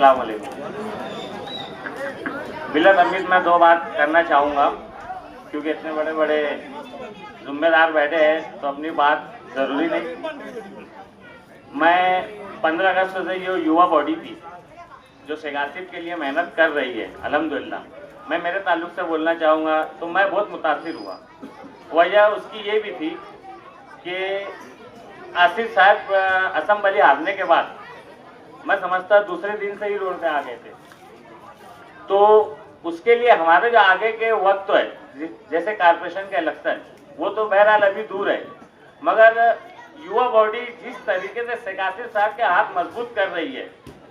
अस्सलाम वालेकुम। बिला तमीज़ मैं दो बात करना चाहूँगा, क्योंकि इतने बड़े बड़े जिम्मेदार बैठे हैं तो अपनी बात ज़रूरी नहीं। मैं 15 अगस्त से ये युवा बॉडी थी जो शेख आसिफ के लिए मेहनत कर रही है, अल्हम्दुलिल्लाह, मैं मेरे ताल्लुक से बोलना चाहूँगा तो मैं बहुत मुतासिर हुआ। वजह उसकी ये भी थी कि आसिफ साहब असेंबली हारने के बाद मैं समझता दूसरे दिन से ही रोड पे आ गए थे, तो उसके लिए हमारे जो आगे के वक्त है, जैसे कारपोरेशन के इलेक्शन, वो तो बहरहाल अभी दूर है, मगर युवा बॉडी जिस तरीके से शेख आसिफ साहब के हाथ मजबूत कर रही है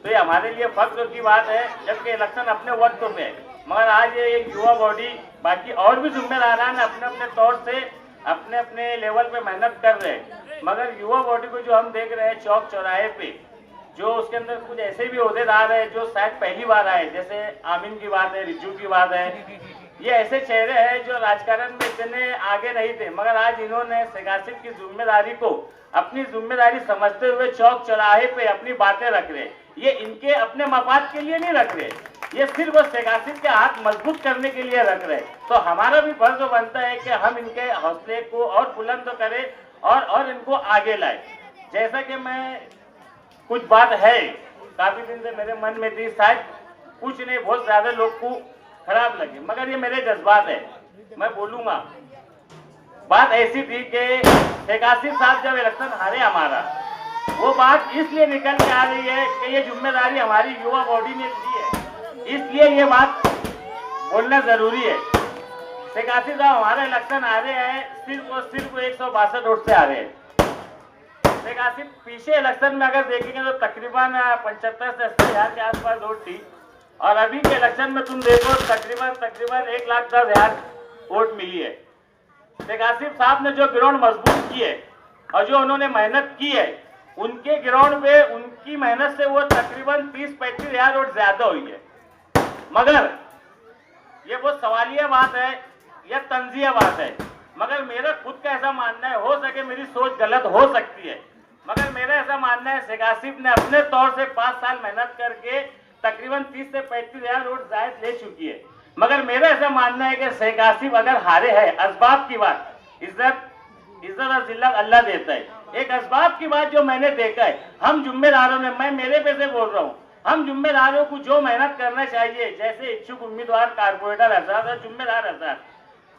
तो ये हमारे लिए फख्र की बात है, जबकि इलेक्शन अपने वक्त में है। मगर आज ये एक युवा बॉडी, बाकी और भी जिम्मेदारान अपने अपने तौर से अपने अपने लेवल पे मेहनत कर रहे हैं, मगर युवा बॉडी को जो हम देख रहे हैं चौक चौराहे पे, जो उसके अंदर कुछ ऐसे भी ओहदेदार है जो शायद पहली बार आए, जैसे आमिन की बात है, रिज्जू की बात है, ये ऐसे चेहरे हैं जो राजकारण में इतने आगे नहीं थे, मगर आज इन्होंने शेख आसिफ की जिम्मेदारी को अपनी जिम्मेदारी समझते हुए चौक चौराहे पे अपनी बातें रख रहे। ये इनके अपने मफाद के लिए नहीं रख रहे, ये सिर्फ शेख आसिफ के हाथ मजबूत करने के लिए रख रहे। तो हमारा भी फर्ज बनता है कि हम इनके हौसले को और बुलंद करें और इनको आगे लाए। जैसा कि मैं कुछ बात है काफी दिन से मेरे मन में थी, शायद कुछ नहीं बहुत ज्यादा लोग को खराब लगे, मगर ये मेरे जज्बात है, मैं बोलूंगा। बात ऐसी थी कि शेख आसिफ साहब जब इलेक्शन हारे हमारा, वो बात इसलिए निकल के आ रही है कि ये जिम्मेदारी हमारी युवा बॉडी ने ली है, इसलिए ये बात बोलना जरूरी है। शेख आसिफ साहब हमारा इलेक्शन हारे हैं सिर्फ और सिर्फ 162 वोट से हारे हैं। शेख आसिफ पीछे इलेक्शन में अगर देखेंगे तो तकरीबन 75 से 80 हज़ार के आसपास वोट थी, और अभी के इलेक्शन में तुम देखो तकरीबन 1,10,000 वोट मिली है। शेख आसिफ साहब ने जो ग्राउंड मजबूत की है और जो उन्होंने मेहनत की है, उनके ग्राउंड पे उनकी मेहनत से वो तकरीबन 30-35 हज़ार वोट ज्यादा हुई है। मगर ये बहुत सवालिया बात है या तंजिया बात है, मगर मेरा खुद का ऐसा मानना है, हो सके मेरी सोच गलत हो सकती है, मगर मेरा ऐसा मानना है शेख आसिफ ने अपने तौर से 5 साल मेहनत करके तकरीबन 30 से 35 हज़ार वोट जायद ले चुकी है। मगर मेरा ऐसा मानना है कि शेख आसिफ अगर हारे है, असबाब की बात, इज्जत और जिल्लत अल्लाह देता है, एक असबाब की बात जो मैंने देखा है, हम जिम्मेदारों ने, मैं मेरे पे से बोल रहा हूँ, हम जिम्मेदारों को जो मेहनत करना चाहिए, जैसे इच्छुक उम्मीदवार कारपोरेटर हज़रात और जिम्मेदार हज़रात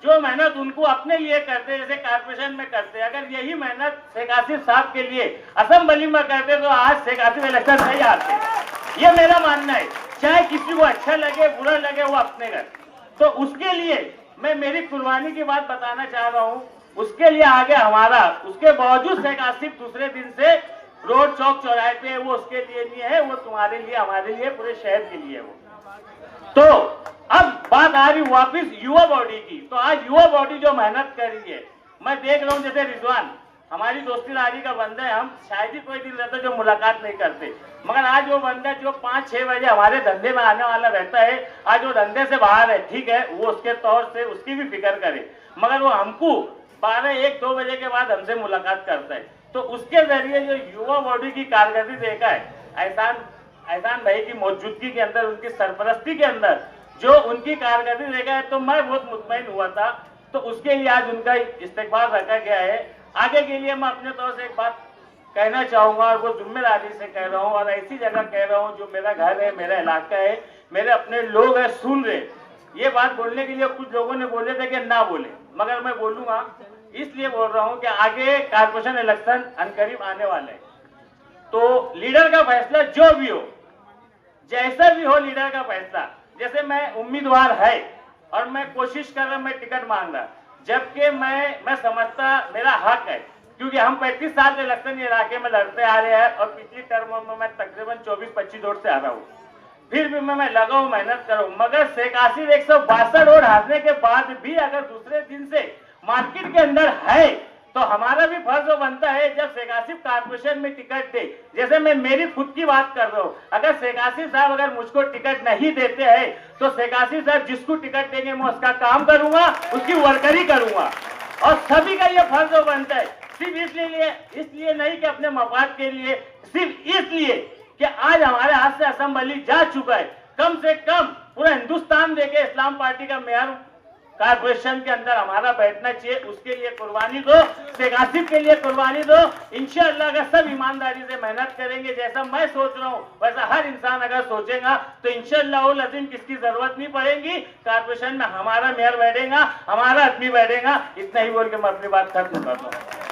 जो मेहनत उनको अपने लिए करते, जैसे कारपोरेशन में करते, अगर यही मेहनत शेख आसिफ साहब के लिए असेंबली में करते तो आज शेख आसिफ इलेक्शन नहीं आते। ये मेरा मानना है, चाहे किसी को अच्छा लगे बुरा लगे, वो अपने घर। तो उसके लिए मैं मेरी कुर्बानी की बात बताना चाह रहा हूँ, उसके लिए आगे हमारा, उसके बावजूद शेख आसिफ दूसरे दिन से रोड चौक चौराहे पे, वो उसके लिए नहीं है, वो तुम्हारे लिए, हमारे लिए, पूरे शहर के लिए वो। तो अब बात आ रही वापिस युवा बॉडी की, तो आज युवा बॉडी जो मेहनत कर रही है, मैं देख रहा हूँ जैसे रिजवान हमारी दोस्तीदारी का बंदा है, हम शायद ही कोई दिन रहता जो मुलाकात नहीं करते, मगर आज वो बंदा जो 5-6 बजे हमारे धंधे में आने वाला रहता है, आज वो धंधे से बाहर है, ठीक है, वो उसके तौर से उसकी भी फिक्र करे, मगर वो हमको 12-1-2 बजे के बाद हमसे मुलाकात करता है। तो उसके जरिए जो युवा बॉडी की कारकर्दगी देखा है, एहसान भाई की मौजूदगी के अंदर, उनकी सरपरस्ती के अंदर जो उनकी कारकर्दगी देखा है, तो मैं बहुत मुतमईन हुआ था। तो उसके लिए आज उनका इस्तेकबाल रखा गया है। आगे के लिए मैं अपने तौर से एक बात कहना चाहूंगा, और वो जिम्मेदारी से कह रहा हूँ, और ऐसी जगह कह रहा हूँ जो मेरा घर है, मेरा इलाका है, मेरे अपने लोग हैं, सुन रहे। ये बात बोलने के लिए कुछ लोगों ने बोले थे कि ना बोले, मगर मैं बोलूंगा, इसलिए बोल रहा हूँ कि आगे कारपोरेशन इलेक्शन अनकरीब आने वाले हैं, तो लीडर का फैसला जो भी हो, जैसा भी हो लीडर का फैसला, जैसे मैं उम्मीदवार है और मैं कोशिश कर रहा, मैं टिकट मांग रहा, जबकि मैं समझता मेरा हक है, क्योंकि हम 35 साल से इलेक्शन इलाके में लड़ते आ रहे हैं, और पिछली टर्म में मैं तकरीबन 24-25 वोट से आ रहा हूँ, फिर भी मैं लगा हूँ, मेहनत करूँ। मगर शेख आसिफ 162 वोट हारने के बाद भी अगर दूसरे दिन से मार्केट के अंदर है, तो हमारा भी फर्ज बनता है, जब शेख आसिफ कारपोरेशन में टिकट दे, जैसे मैं मेरी खुद की बात कर रहा हूँ, अगर शेख आसिफ साहब अगर मुझको टिकट नहीं देते हैं, तो शेख आसिफ साहब जिसको टिकट देंगे मैं उसका काम करूंगा, उसकी वर्करी करूंगा, और सभी का यह फर्ज बनता है, सिर्फ इसलिए नहीं कि अपने मफाद के लिए, सिर्फ इसलिए कि आज हमारे हाथ से असेंबली जा चुका है। कम से कम पूरा हिंदुस्तान देखे इस्लाम पार्टी का मेयर कारपोरेशन के अंदर हमारा बैठना चाहिए, उसके लिए कुर्बानी दो, शेख आसिफ के लिए कुर्बानी दो। इंशाअल्लाह अगर सब ईमानदारी से मेहनत करेंगे, जैसा मैं सोच रहा हूँ वैसा हर इंसान अगर सोचेगा, तो इंशाअल्लाह अज़ीम किसकी जरूरत नहीं पड़ेगी। कारपोरेशन में हमारा मेयर बैठेगा, हमारा आदमी बैठेगा। इतना ही बोल के मैं अपनी बात खत्म करता हूँ।